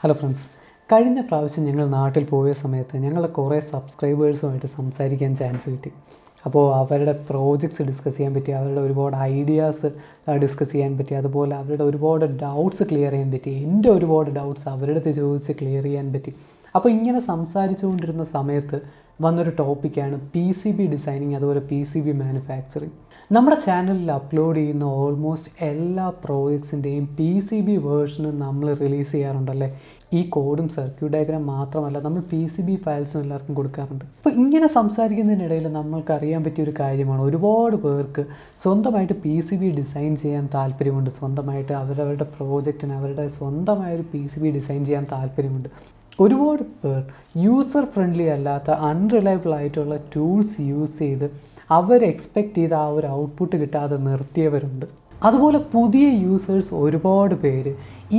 Hello friends, കഴിഞ്ഞ പ്രാവശ്യം ഞങ്ങൾ നാട്ടിൽ പോയ സമയത്ത് ഞങ്ങളുടെ കുറേ സബ്സ്ക്രൈബേഴ്സുമായിട്ട് സംസാരിക്കാൻ ചാൻസ് കിട്ടി. അപ്പോൾ അവരുടെ പ്രോജക്ട്സ് ഡിസ്കസ് ചെയ്യാൻ പറ്റി, അവരുടെ ഒരുപാട് ഐഡിയാസ് ഡിസ്കസ് ചെയ്യാൻ പറ്റി, അതുപോലെ അവരുടെ ഒരുപാട് ഡൗട്ട്സ് ക്ലിയർ ചെയ്യാൻ പറ്റി, എൻ്റെ ഒരുപാട് ഡൗട്ട്സ് അവരുടെ അടുത്ത് ചോദിച്ച് ക്ലിയർ ചെയ്യാൻ പറ്റി. അപ്പോൾ ഇങ്ങനെ സംസാരിച്ചുകൊണ്ടിരുന്ന സമയത്ത് വന്നൊരു ടോപ്പിക്കാണ് PCB ഡിസൈനിങ്, അതുപോലെ PCB മാനുഫാക്ചറിങ്. നമ്മുടെ ചാനലിൽ അപ്ലോഡ് ചെയ്യുന്ന ഓൾമോസ്റ്റ് എല്ലാ പ്രോജക്ട്സിൻ്റെയും PCB വേർഷനും നമ്മൾ റിലീസ് ചെയ്യാറുണ്ടല്ലേ. ഈ കോഡും സർക്യൂട്ട് ഡയഗ്രാം മാത്രമല്ല, നമ്മൾ PCB ഫയൽസും എല്ലാവർക്കും കൊടുക്കാറുണ്ട്. അപ്പോൾ ഇങ്ങനെ സംസാരിക്കുന്നതിനിടയിൽ നമ്മൾക്കറിയാൻ പറ്റിയ ഒരു കാര്യമാണ്, ഒരുപാട് പേർക്ക് സ്വന്തമായിട്ട് PCB ഡിസൈൻ ചെയ്യാൻ താല്പര്യമുണ്ട്. സ്വന്തമായിട്ട് അവരവരുടെ പ്രോജക്റ്റിന് അവരുടെ സ്വന്തമായൊരു PCB ഡിസൈൻ ചെയ്യാൻ താല്പര്യമുണ്ട്. ഒരുപാട് പേർ യൂസർ ഫ്രണ്ട്ലി അല്ലാത്ത അൺറിലയബിൾ ആയിട്ടുള്ള ടൂൾസ് യൂസ് ചെയ്ത് അവർ എക്സ്പെക്റ്റ് ചെയ്ത ആ ഒരു ഔട്ട്പുട്ട് കിട്ടാതെ നിർത്തിയവരുണ്ട്. അതുപോലെ പുതിയ യൂസേഴ്സ് ഒരുപാട് പേര്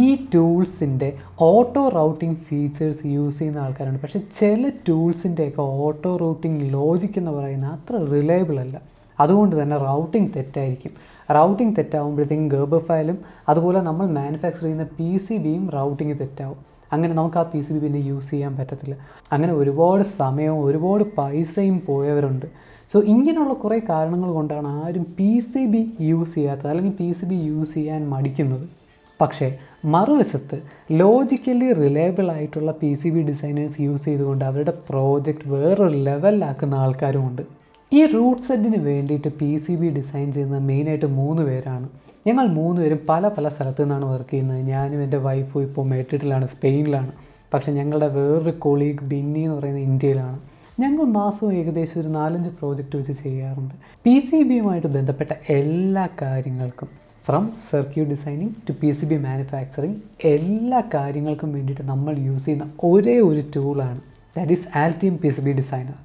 ഈ ടൂൾസിൻ്റെ ഓട്ടോ റൗട്ടിംഗ് ഫീച്ചേഴ്സ് യൂസ് ചെയ്യുന്ന ആൾക്കാരുണ്ട്. പക്ഷേ ചില ടൂൾസിൻ്റെയൊക്കെ ഓട്ടോ റൂട്ടിംഗ് ലോജിക് എന്ന് പറയുന്നത് അത്ര റിലയബിൾ അല്ല. അതുകൊണ്ട് തന്നെ റൗട്ടിംഗ് തെറ്റായിരിക്കും. റൗട്ടിംഗ് തെറ്റാകുമ്പോഴത്തേക്കും ഗർബർ ഫയലും അതുപോലെ നമ്മൾ മാനുഫാക്ചർ ചെയ്യുന്ന PCBയും റൗട്ടിങ് തെറ്റാവും. അങ്ങനെ നമുക്ക് ആ PCB പിന്നെ യൂസ് ചെയ്യാൻ പറ്റത്തില്ല. അങ്ങനെ ഒരുപാട് സമയവും ഒരുപാട് പൈസയും പോയവരുണ്ട്. സോ ഇങ്ങനെയുള്ള കുറേ കാരണങ്ങൾ കൊണ്ടാണ് ആരും PCB യൂസ് ചെയ്യാത്തത്, അല്ലെങ്കിൽ PCB യൂസ് ചെയ്യാൻ മടിക്കുന്നത്. പക്ഷേ മറുവശത്ത് ലോജിക്കലി റിലയബിൾ ആയിട്ടുള്ള PCB ഡിസൈനേഴ്സ് യൂസ് ചെയ്തുകൊണ്ട് അവരുടെ പ്രോജക്റ്റ് വേറൊരു ലെവലിലാക്കുന്ന ആൾക്കാരുമുണ്ട്. ഈ റൂട്ട് സെറ്റിന് വേണ്ടിയിട്ട് PCB ഡിസൈൻ ചെയ്യുന്ന മെയിനായിട്ട് 3 പേരാണ്. ഞങ്ങൾ 3 പേരും പല സ്ഥലത്തു നിന്നാണ് വർക്ക് ചെയ്യുന്നത്. ഞാനും എൻ്റെ വൈഫും ഇപ്പോൾ മെഡ്രിഡിലാണ്, സ്പെയിനിലാണ്. പക്ഷേ ഞങ്ങളുടെ വേറൊരു കൊളീഗ് ബിന്നി എന്ന് പറയുന്നത് ഇന്ത്യയിലാണ്. ഞങ്ങൾ മാസവും ഏകദേശം ഒരു 4-5 പ്രോജക്റ്റ് വെച്ച് ചെയ്യാറുണ്ട്. PCBയുമായിട്ട് ബന്ധപ്പെട്ട എല്ലാ കാര്യങ്ങൾക്കും, from circuit designing to PCB manufacturing, എല്ലാ കാര്യങ്ങൾക്കും വേണ്ടിയിട്ട് നമ്മൾ യൂസ് ചെയ്യുന്ന ഒരേ ഒരു ടൂളാണ്, that is Altium PCB designer.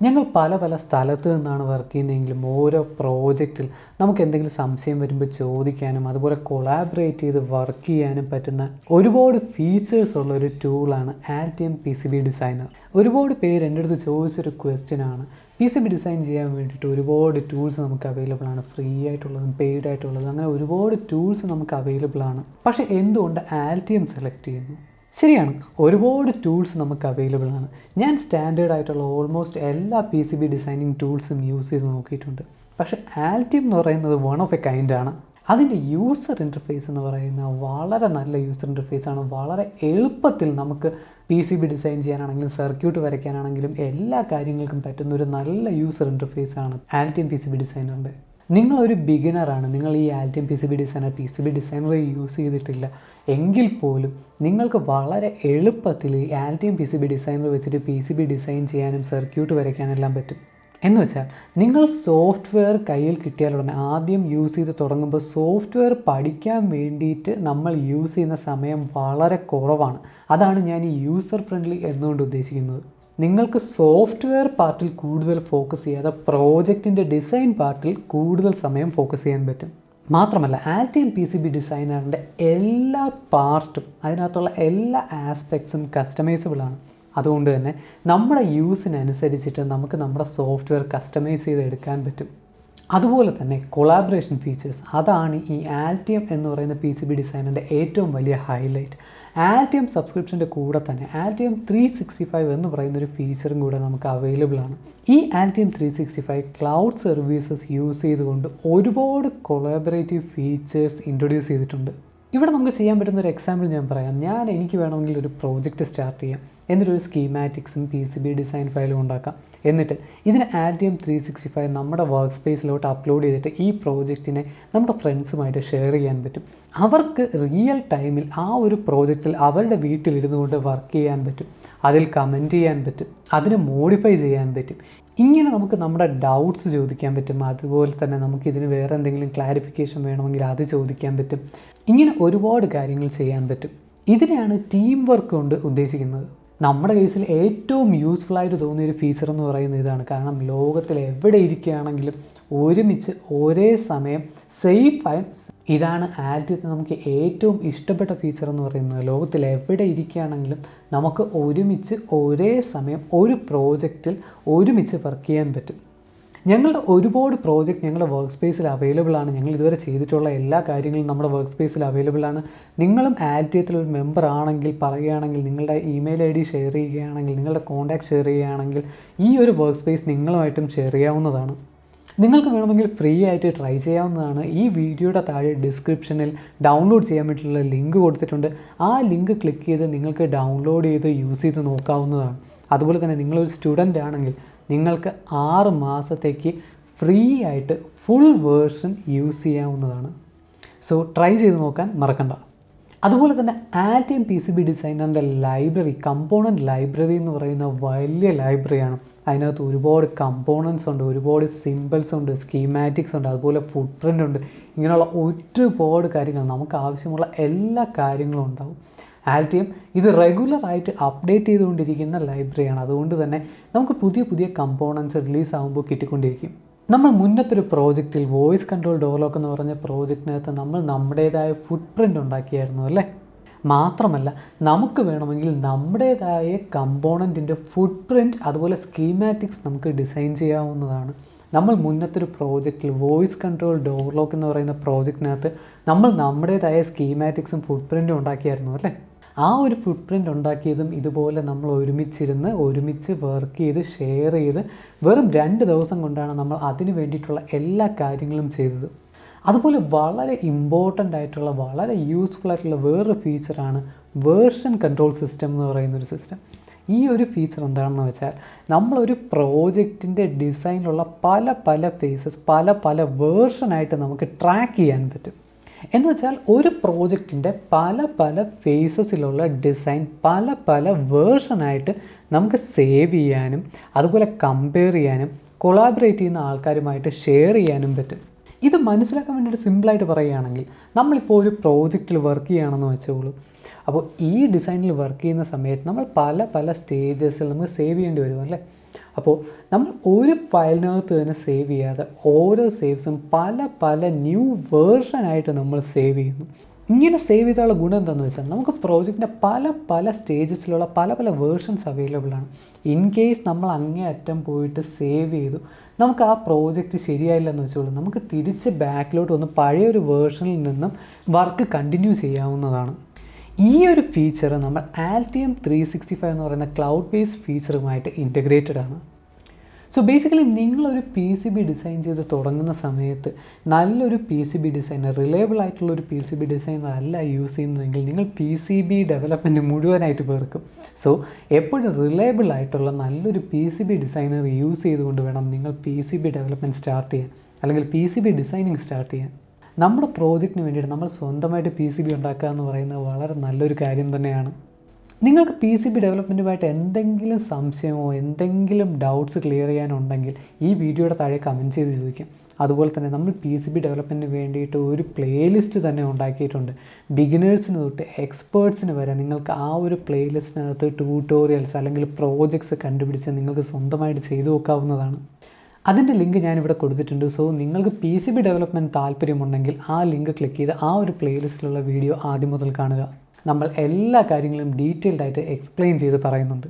ഞങ്ങൾ പല സ്ഥലത്ത് നിന്നാണ് വർക്ക് ചെയ്യുന്നതെങ്കിലും ഓരോ പ്രോജക്റ്റിൽ നമുക്ക് എന്തെങ്കിലും സംശയം വരുമ്പോൾ ചോദിക്കാനും അതുപോലെ കൊളാബറേറ്റ് ചെയ്ത് വർക്ക് ചെയ്യാനും പറ്റുന്ന ഒരുപാട് ഫീച്ചേഴ്സ് ഉള്ള ഒരു ടൂളാണ് Altium PCB ഡിസൈനർ. ഒരുപാട് പേര് എൻ്റെ അടുത്ത് ചോദിച്ചൊരു ക്വസ്റ്റ്യനാണ്, PCB ഡിസൈൻ ചെയ്യാൻ വേണ്ടിയിട്ട് ഒരുപാട് ടൂൾസ് നമുക്ക് അവൈലബിൾ ആണ്, ഫ്രീ ആയിട്ടുള്ളതും പെയ്ഡ് ആയിട്ടുള്ളതും, അങ്ങനെ ഒരുപാട് ടൂൾസ് നമുക്ക് അവൈലബിൾ ആണ്. പക്ഷേ എന്തുകൊണ്ട് Altium സെലക്ട് ചെയ്യുന്നു? ശരിയാണ്, ഒരുപാട് ടൂൾസ് നമുക്ക് അവൈലബിൾ ആണ്. ഞാൻ സ്റ്റാൻഡേർഡ് ആയിട്ടുള്ള ഓൾമോസ്റ്റ് എല്ലാ PCB ഡിസൈനിങ് ടൂൾസും യൂസ് ചെയ്ത് നോക്കിയിട്ടുണ്ട്. പക്ഷേ Altium എന്ന് പറയുന്നത് വൺ ഓഫ് എ കൈൻഡ് ആണ്. അതിൻ്റെ യൂസർ ഇൻ്റർഫേസ് എന്ന് പറയുന്നത് വളരെ നല്ല യൂസർ ഇൻ്റർഫേസാണ്. വളരെ എളുപ്പത്തിൽ നമുക്ക് PCB ഡിസൈൻ ചെയ്യാനാണെങ്കിലും സർക്യൂട്ട് വരയ്ക്കാനാണെങ്കിലും എല്ലാ കാര്യങ്ങൾക്കും പറ്റുന്ന ഒരു നല്ല യൂസർ ഇൻ്റർഫേസാണ് Altium PCB ഡിസൈനറിൻ്റെ. നിങ്ങളൊരു ബിഗിനറാണ്, നിങ്ങൾ ഈ Altium PCB ഡിസൈനർ യൂസ് ചെയ്തിട്ടില്ല എങ്കിൽ പോലും നിങ്ങൾക്ക് വളരെ എളുപ്പത്തിൽ ഈ Altium PCB ഡിസൈനർ വെച്ചിട്ട് PCB ഡിസൈൻ ചെയ്യാനും സർക്യൂട്ട് വരയ്ക്കാനെല്ലാം പറ്റും. എന്ന് വെച്ചാൽ നിങ്ങൾ സോഫ്റ്റ്വെയർ കയ്യിൽ കിട്ടിയാൽ ഉടനെ ആദ്യം യൂസ് ചെയ്ത് തുടങ്ങുമ്പോൾ സോഫ്റ്റ്വെയർ പഠിക്കാൻ വേണ്ടിയിട്ട് നമ്മൾ യൂസ് ചെയ്യുന്ന സമയം വളരെ കുറവാണ്. അതാണ് ഞാൻ ഈ യൂസർ ഫ്രണ്ട്ലി എന്നുകൊണ്ട് ഉദ്ദേശിക്കുന്നത്. നിങ്ങൾക്ക് സോഫ്റ്റ്വെയർ പാർട്ടിൽ കൂടുതൽ ഫോക്കസ് ചെയ്യാതെ പ്രോജക്റ്റിൻ്റെ ഡിസൈൻ പാർട്ടിൽ കൂടുതൽ സമയം ഫോക്കസ് ചെയ്യാൻ പറ്റും. മാത്രമല്ല Altium PCB ഡിസൈനറിൻ്റെ എല്ലാ പാർട്ടും, അതിനകത്തുള്ള എല്ലാ ആസ്പെക്ട്സും കസ്റ്റമൈസബിൾ ആണ്. അതുകൊണ്ട് തന്നെ നമ്മുടെ യൂസിനനുസരിച്ചിട്ട് നമുക്ക് നമ്മുടെ സോഫ്റ്റ്വെയർ കസ്റ്റമൈസ് ചെയ്തെടുക്കാൻ പറ്റും. അതുപോലെ തന്നെ കൊളാബറേഷൻ ഫീച്ചേഴ്സ്, അതാണ് ഈ Altium എന്ന് പറയുന്ന PCB ഡിസൈനറിൻ്റെ ഏറ്റവും വലിയ ഹൈലൈറ്റ്. Altium സബ്സ്ക്രിപ്ഷൻ്റെ കൂടെ തന്നെ Altium 365 എന്ന് പറയുന്നൊരു ഫീച്ചറും കൂടെ നമുക്ക് അവൈലബിൾ ആണ്. ഈ Altium 365 ക്ലൗഡ് സർവീസസ് യൂസ് ചെയ്തുകൊണ്ട് ഒരുപാട് കൊളാബറേറ്റീവ് ഫീച്ചേഴ്സ് ഇൻട്രൊഡ്യൂസ് ചെയ്തിട്ടുണ്ട്. ഇവിടെ നമുക്ക് ചെയ്യാൻ പറ്റുന്ന ഒരു എക്സാമ്പിൾ ഞാൻ പറയാം. എനിക്ക് വേണമെങ്കിൽ ഒരു പ്രോജക്റ്റ് സ്റ്റാർട്ട് ചെയ്യാം, എന്നിട്ടൊരു സ്കീമാറ്റിക്സും PCB ഡിസൈൻ ഫയലും ഉണ്ടാക്കാം. എന്നിട്ട് ഇതിന് Altium 365 നമ്മുടെ വർക്ക് സ്പേസിലോട്ട് അപ്ലോഡ് ചെയ്തിട്ട് ഈ പ്രോജക്റ്റിനെ നമ്മുടെ ഫ്രണ്ട്സുമായിട്ട് ഷെയർ ചെയ്യാൻ പറ്റും. അവർക്ക് റിയൽ ടൈമിൽ ആ ഒരു പ്രോജക്റ്റിൽ അവരുടെ വീട്ടിലിരുന്നു കൊണ്ട് വർക്ക് ചെയ്യാൻ പറ്റും, അതിൽ കമൻറ്റ് ചെയ്യാൻ പറ്റും, അതിനെ മോഡിഫൈ ചെയ്യാൻ പറ്റും. ഇങ്ങനെ നമുക്ക് നമ്മുടെ ഡൗട്ട്സ് ചോദിക്കാൻ പറ്റും. അതുപോലെ തന്നെ നമുക്കിതിന് വേറെ എന്തെങ്കിലും ക്ലാരിഫിക്കേഷൻ വേണമെങ്കിൽ അത് ചോദിക്കാൻ പറ്റും. ഇങ്ങനെ ഒരുപാട് കാര്യങ്ങൾ ചെയ്യാൻ പറ്റും. ഇതിനെയാണ് ടീം വർക്ക് കൊണ്ട് ഉദ്ദേശിക്കുന്നത്. നമ്മുടെ കേസിൽ ഏറ്റവും യൂസ്ഫുൾ ആയിട്ട് തോന്നിയൊരു ഫീച്ചർ എന്ന് പറയുന്നത് ഇതാണ്. കാരണം ലോകത്തിൽ എവിടെ ഇരിക്കുകയാണെങ്കിലും ഒരുമിച്ച് ഒരേ സമയം സേഫായും, ഇതാണ് Altium നമുക്ക് ഏറ്റവും ഇഷ്ടപ്പെട്ട ഫീച്ചർ എന്ന് പറയുന്നത്. ലോകത്തിൽ എവിടെ ഇരിക്കുകയാണെങ്കിലും നമുക്ക് ഒരുമിച്ച് ഒരേ സമയം ഒരു പ്രോജക്റ്റിൽ ഒരുമിച്ച് വർക്ക് ചെയ്യാൻ പറ്റും. ഞങ്ങളുടെ ഒരുപാട് പ്രോജക്റ്റ് ഞങ്ങളുടെ വർക്ക് സ്പേസിൽ അവൈലബിൾ ആണ്. ഞങ്ങൾ ഇതുവരെ ചെയ്തിട്ടുള്ള എല്ലാ കാര്യങ്ങളും നമ്മുടെ വർക്ക് സ്പേസിൽ അവൈലബിൾ ആണ്. നിങ്ങളും ആൽറ്റിയത്തിലൊരു മെമ്പർ ആണെങ്കിൽ പറയുകയാണെങ്കിൽ, നിങ്ങളുടെ ഇമെയിൽ ID ഷെയർ ചെയ്യുകയാണെങ്കിൽ, നിങ്ങളുടെ കോൺടാക്റ്റ് ഷെയർ ചെയ്യുകയാണെങ്കിൽ ഈ ഒരു വർക്ക് സ്പേസ് നിങ്ങളുമായിട്ടും ഷെയർ ചെയ്യാവുന്നതാണ്. നിങ്ങൾക്ക് വേണമെങ്കിൽ ഫ്രീ ആയിട്ട് ട്രൈ ചെയ്യാവുന്നതാണ്. ഈ വീഡിയോയുടെ താഴെ ഡിസ്ക്രിപ്ഷനിൽ ഡൗൺലോഡ് ചെയ്യാൻ വേണ്ടിയിട്ടുള്ള ലിങ്ക് കൊടുത്തിട്ടുണ്ട്. ആ ലിങ്ക് ക്ലിക്ക് ചെയ്ത് നിങ്ങൾക്ക് ഡൗൺലോഡ് ചെയ്ത് യൂസ് ചെയ്ത് നോക്കാവുന്നതാണ്. അതുപോലെ തന്നെ നിങ്ങളൊരു സ്റ്റുഡൻ്റ് ആണെങ്കിൽ നിങ്ങൾക്ക് 6 മാസത്തേക്ക് ഫ്രീ ആയിട്ട് ഫുൾ വേർഷൻ യൂസ് ചെയ്യാവുന്നതാണ്. സോ ട്രൈ ചെയ്ത് നോക്കാൻ മറക്കണ്ട. അതുപോലെ തന്നെ ആൽറ്റിയം PCB ഡിസൈനറിൻ്റെ ലൈബ്രറി, കമ്പോണൻറ്റ് ലൈബ്രറി എന്ന് പറയുന്ന വലിയ ലൈബ്രറിയാണ്. അതിനകത്ത് ഒരുപാട് കമ്പോണൻസ് ഉണ്ട്, ഒരുപാട് സിമ്പിൾസ് ഉണ്ട്, സ്കീമാറ്റിക്സ് ഉണ്ട്, അതുപോലെ ഫുട് പ്രിൻ്റ് ഉണ്ട്. ഇങ്ങനെയുള്ള ഒരുപാട് കാര്യങ്ങൾ, നമുക്ക് ആവശ്യമുള്ള എല്ലാ കാര്യങ്ങളും ഉണ്ടാവും. ആൽറ്റിയം ഇത് റെഗുലറായിട്ട് അപ്ഡേറ്റ് ചെയ്തുകൊണ്ടിരിക്കുന്ന ലൈബ്രറിയാണ്. അതുകൊണ്ട് തന്നെ നമുക്ക് പുതിയ പുതിയ കമ്പോണൻസ് റിലീസ് ആകുമ്പോൾ കിട്ടിക്കൊണ്ടിരിക്കും. നമ്മൾ മുന്നത്തൊരു പ്രോജക്റ്റിൽ വോയിസ് കൺട്രോൾ ഡോർ ലോക്ക് എന്ന് പറഞ്ഞ പ്രോജക്റ്റിനകത്ത് നമ്മൾ നമ്മുടേതായ ഫുട് പ്രിൻ്റ് ഉണ്ടാക്കിയായിരുന്നു അല്ലേ. മാത്രമല്ല നമുക്ക് വേണമെങ്കിൽ നമ്മുടേതായ കമ്പോണൻറ്റിൻ്റെ ഫുട് പ്രിൻ്റ് അതുപോലെ സ്കീമാറ്റിക്സ് നമുക്ക് ഡിസൈൻ ചെയ്യാവുന്നതാണ്. നമ്മൾ മുന്നത്തൊരു പ്രോജക്റ്റിൽ വോയിസ് കൺട്രോൾ ഡോർ ലോക്ക് എന്ന് പറയുന്ന പ്രോജക്റ്റിനകത്ത് നമ്മൾ നമ്മുടേതായ സ്കീമാറ്റിക്സും ഫുട് പ്രിൻ്റും ഉണ്ടാക്കിയായിരുന്നു അല്ലേ. ആ ഒരു ഫുട് പ്രിൻ്റ് ഉണ്ടാക്കിയതും ഇതുപോലെ നമ്മൾ ഒരുമിച്ച് വർക്ക് ചെയ്ത് ഷെയർ ചെയ്ത് വെറും 2 ദിവസം കൊണ്ടാണ് നമ്മൾ അതിന് വേണ്ടിയിട്ടുള്ള എല്ലാ കാര്യങ്ങളും ചെയ്തത്. അതുപോലെ വളരെ ഇമ്പോർട്ടൻ്റ് ആയിട്ടുള്ള, വളരെ യൂസ്ഫുൾ ആയിട്ടുള്ള വേറൊരു ഫീച്ചറാണ് വേർഷൻ കൺട്രോൾ സിസ്റ്റം എന്ന് പറയുന്നൊരു സിസ്റ്റം. ഈ ഒരു ഫീച്ചർ എന്താണെന്ന് വെച്ചാൽ നമ്മളൊരു പ്രോജക്റ്റിൻ്റെ ഡിസൈനിലുള്ള പല ഫേസസ് പല വേർഷനായിട്ട് നമുക്ക് ട്രാക്ക് ചെയ്യാൻ പറ്റും. എന്ന് വെച്ചാൽ ഒരു പ്രോജക്റ്റിൻ്റെ പല ഫേസസിലുള്ള ഡിസൈൻ പല വേർഷനായിട്ട് നമുക്ക് സേവ് ചെയ്യാനും അതുപോലെ കമ്പയർ ചെയ്യാനും കൊളാബറേറ്റ് ചെയ്യുന്ന ആൾക്കാരുമായിട്ട് ഷെയർ ചെയ്യാനും പറ്റും. ഇത് മനസ്സിലാക്കാൻ വേണ്ടിയിട്ട് സിമ്പിളായിട്ട് പറയുകയാണെങ്കിൽ, നമ്മളിപ്പോൾ ഒരു പ്രോജക്റ്റിൽ വർക്ക് ചെയ്യുകയാണെന്ന് വെച്ചോളൂ. അപ്പോൾ ഈ ഡിസൈനിൽ വർക്ക് ചെയ്യുന്ന സമയത്ത് നമ്മൾ പല സ്റ്റേജസിൽ നമുക്ക് സേവ് ചെയ്യേണ്ടി വരും അല്ലേ. അപ്പോൾ നമ്മൾ ഒരു ഫയലിനകത്ത് തന്നെ സേവ് ചെയ്യാതെ ഓരോ സേവ്സും പല ന്യൂ വേർഷനായിട്ട് നമ്മൾ സേവ് ചെയ്യുന്നു. ഇങ്ങനെ സേവ് ചെയ്താലുള്ള ഗുണം എന്താണെന്ന് വെച്ചാൽ നമുക്ക് പ്രോജക്റ്റിൻ്റെ പല സ്റ്റേജസിലുള്ള പല വേർഷൻസ് അവൈലബിൾ ആണ്. ഇൻ കേസ് നമ്മൾ അങ്ങേ അറ്റം പോയിട്ട് സേവ് ചെയ്തു, നമുക്ക് ആ പ്രോജക്റ്റ് ശരിയായില്ലെന്ന് വെച്ചോളൂ, നമുക്ക് തിരിച്ച് ബാക്കിലോട്ട് വന്ന് പഴയൊരു വേർഷനിൽ നിന്നും വർക്ക് കണ്ടിന്യൂ ചെയ്യാവുന്നതാണ്. ഈ ഒരു ഫീച്ചർ നമ്മൾ ആൽറ്റിയം 365 എന്ന് പറയുന്ന ക്ലൗഡ് ബേസ്ഡ് ഫീച്ചറുമായിട്ട് ഇൻറ്റഗ്രേറ്റഡ് ആണ്. സോ ബേസിക്കലി നിങ്ങളൊരു PCB ഡിസൈൻ ചെയ്ത് തുടങ്ങുന്ന സമയത്ത് നല്ലൊരു PCB ഡിസൈനർ, റിലയബിൾ ആയിട്ടുള്ളൊരു PCB ഡിസൈനർ അല്ല യൂസ് ചെയ്യുന്നതെങ്കിൽ നിങ്ങൾ PCB ഡെവലപ്മെൻറ്റ് മുഴുവനായിട്ട് പേർക്കും. സോ എപ്പോഴും റിലയബിൾ ആയിട്ടുള്ള നല്ലൊരു PCB ഡിസൈനർ യൂസ് ചെയ്തുകൊണ്ട് വേണം നിങ്ങൾ PCB ഡെവലപ്മെൻറ്റ് സ്റ്റാർട്ട് ചെയ്യാൻ, അല്ലെങ്കിൽ PCB ഡിസൈനിങ് സ്റ്റാർട്ട് ചെയ്യാൻ. നമ്മുടെ പ്രോജക്റ്റിന് വേണ്ടിയിട്ട് നമ്മൾ സ്വന്തമായിട്ട് PCB ഉണ്ടാക്കുക എന്ന് പറയുന്നത് വളരെ നല്ലൊരു കാര്യം തന്നെയാണ്. നിങ്ങൾക്ക് PCB ഡെവലപ്മെൻറ്റുമായിട്ട് എന്തെങ്കിലും സംശയമോ എന്തെങ്കിലും ഡൗട്ട്സ് ക്ലിയർ ചെയ്യാനുണ്ടെങ്കിൽ ഈ വീഡിയോയുടെ താഴെ കമൻറ്റ് ചെയ്ത് ചോദിക്കാം. അതുപോലെ തന്നെ നമ്മൾ PCB ഡെവലപ്മെൻറ്റിന് വേണ്ടിയിട്ട് ഒരു പ്ലേലിസ്റ്റ് തന്നെ ഉണ്ടാക്കിയിട്ടുണ്ട്. ബിഗിനേഴ്സിന് തൊട്ട് എക്സ്പേർട്സിന് വരെ നിങ്ങൾക്ക് ആ ഒരു പ്ലേലിസ്റ്റിനകത്ത് ട്യൂട്ടോറിയൽസ് അല്ലെങ്കിൽ പ്രോജക്ട്സ് കണ്ടുപിടിച്ച് നിങ്ങൾക്ക് സ്വന്തമായിട്ട് ചെയ്തു നോക്കാവുന്നതാണ്. അതിൻ്റെ ലിങ്ക് ഞാനിവിടെ കൊടുത്തിട്ടുണ്ട്. സോ നിങ്ങൾക്ക് PCB ഡെവലപ്മെൻറ്റ് താല്പര്യമുണ്ടെങ്കിൽ ആ ലിങ്ക് ക്ലിക്ക് ചെയ്ത് ആ ഒരു പ്ലേലിസ്റ്റിലുള്ള വീഡിയോ ആദ്യം മുതൽ കാണുക. നമ്മൾ എല്ലാ കാര്യങ്ങളും ഡീറ്റെയിൽഡായിട്ട് എക്സ്പ്ലെയിൻ ചെയ്ത് പറയുന്നുണ്ട്.